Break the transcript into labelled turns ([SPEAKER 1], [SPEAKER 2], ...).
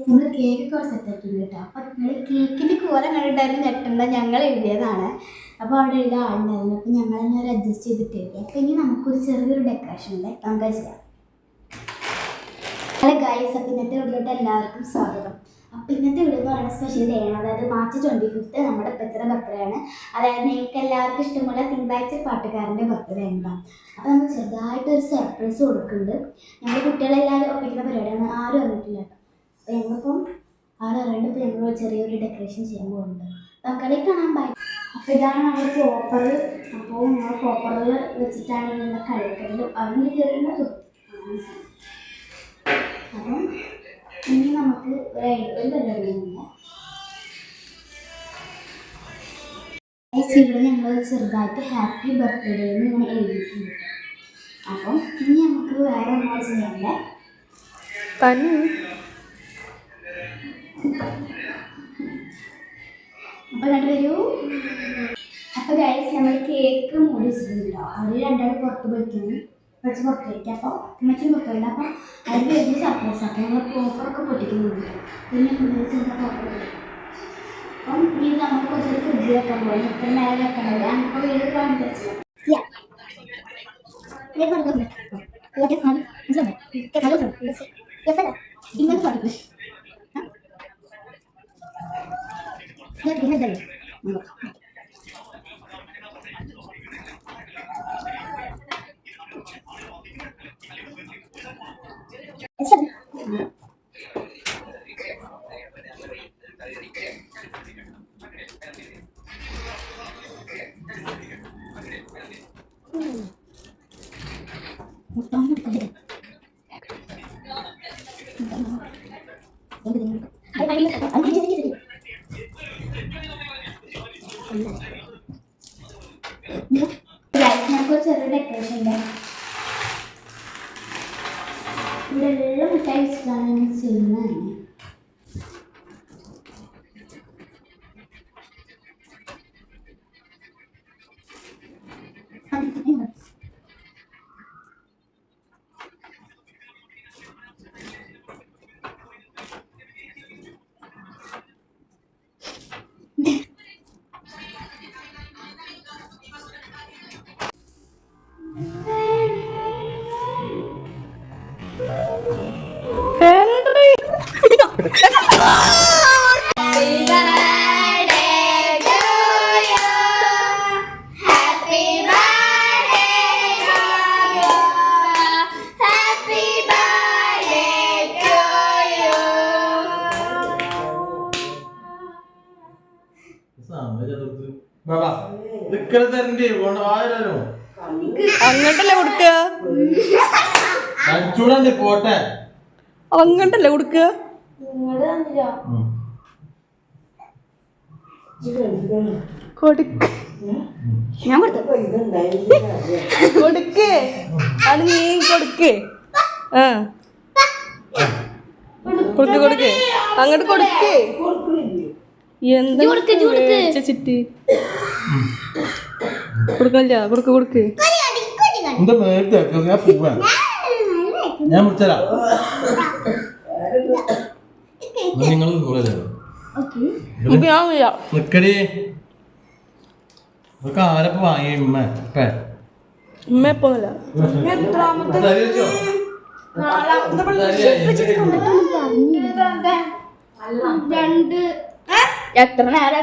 [SPEAKER 1] നമ്മൾ കേക്കൊക്കെ സെറ്റാക്കിയിട്ടുണ്ട് കേട്ടോ. അപ്പം നിങ്ങൾ കേക്കിൻ്റെ കോലം കണ്ടിട്ടായിരുന്നു ഞെട്ടണ്ട, ഞങ്ങൾ എഴുതിയതാണ്. അപ്പോൾ അവിടെ എഴുതാൻ ആളുണ്ടായിരുന്നു. അപ്പോൾ ഞങ്ങൾ തന്നെ ഒരു അഡ്ജസ്റ്റ് ചെയ്തിട്ട് എഴുതി. അപ്പോൾ ഇനി നമുക്കൊരു ചെറിയൊരു ഡെക്കറേഷൻ ഉണ്ട്, നമുക്ക് ചെയ്യാം. ഹലോ ഗൈസ്, അപ്പോൾ ഇന്നത്തെ വീട്ടിലോട്ട് എല്ലാവർക്കും സ്വാഗതം. അപ്പോൾ ഇന്നത്തെ വീഡിയോ എന്ന് പറയുന്ന സ്പെഷ്യൽ ഡേ ആണ്. അതായത് മാർച്ച് 25 നമ്മുടെ പെച്ചയുടെ ബർത്ത്ഡേ ആണ്. അതായത് നിങ്ങൾക്ക് എല്ലാവർക്കും ഇഷ്ടമുള്ള തിങ്കളാഴ്ച പാട്ടുകാരൻ്റെ ബർത്ത്ഡേ ഉണ്ടാകും. അപ്പോൾ നമ്മൾ ചെറുതായിട്ടൊരു സർപ്രൈസ് കൊടുക്കുന്നുണ്ട്. ഞങ്ങൾ കുട്ടികളെല്ലാവരും ഒപ്പിക്കുന്ന പരിപാടിയാണ്, ആരും അറിഞ്ഞിട്ടില്ല കേട്ടോ. അപ്പോൾ ഞങ്ങളിപ്പം ആരും അറിയേണ്ടപ്പോൾ ഞങ്ങൾ ചെറിയൊരു ഡെക്കറേഷൻ ചെയ്യാൻ പോകുന്നുണ്ട്. നമുക്കതിൽ കാണാൻ പറ്റും. അപ്പോൾ ഇതാണ് നമ്മുടെ പോപ്പർ. അപ്പോൾ നമ്മൾ പോപ്പറിൽ വെച്ചിട്ടാണ് ഞങ്ങൾ കഴിക്കുന്നത്. അതിന് കയറുന്നത്. അപ്പം ഇനി നമുക്ക് ഒരു പരിപാടിയുണ്ട്. ഇവിടെ ഞങ്ങൾ ചെറുതായിട്ട് ഹാപ്പി ബർത്ത്ഡേ എന്ന് ഇങ്ങനെ എഴുതിയിട്ടുണ്ട്. അപ്പം ഇനി നമുക്ക് വേറെ ഒന്നും ചെയ്യണ്ടേ. അപ്പോൾ രണ്ടുപേരും അപ്പോൾ ഗൈസ് നമ്മൾ കേക്ക് മൂടി വെച്ചിട്ടുണ്ടല്ലോ. അവർ രണ്ടാളും പുറത്ത് പോയിട്ടാണ് കുറച്ച് പുറത്ത് വയ്ക്കുക. അപ്പോൾ മറ്റും പുറത്ത് വരില്ല. അപ്പോൾ അതിൽ വലിയ സർപ്രൈസ് ആക്കും. നമ്മൾ പോപ്പറൊക്കെ പൊട്ടിക്കുന്നുണ്ട്. പിന്നെ എന്താ പോപ്പർ. അപ്പം ഇനി നമ്മൾ കുറച്ചൊരു ഫ്രിഡ്ജിൽ വെക്കാൻ പോകും. ഇത്ര നേരം വെക്കണത് അപ്പോൾ വീട് കാണിച്ചു വെച്ചാൽ ഇങ്ങനെ പഠിക്കും. ചെറിയ ഡെക്കറേഷൻ ഉണ്ട്. ഇവിടെ എല്ലാം മിഠായി വെച്ചിട്ടാണ് ചെയ്യുന്നത്.
[SPEAKER 2] അങ്ങോട്ടല്ലേ കൊടുക്ക,
[SPEAKER 3] പോട്ടെ
[SPEAKER 2] അങ്ങോട്ടല്ലേ കൊടുക്ക.
[SPEAKER 1] ഞാൻ
[SPEAKER 2] കൊടുക്കേ, അത് നീ കൊടുക്കേ. കൊടുക്ക് കൊടുക്ക്, അങ്ങോട്ട് കൊടുക്കേ. എന്താ ചിട്ടി കൊടുക്കല്ല, കൊടുക്ക് കൊടുക്ക്.
[SPEAKER 3] ഞാൻ വിളിച്ചരാ. നിങ്ങൾ നിക്കടി. ഇതൊക്കെ ആരപ്പ വാങ്ങി? ഉമ്മ
[SPEAKER 2] എപ്പോന്നല്ല
[SPEAKER 1] എത്ര നേരം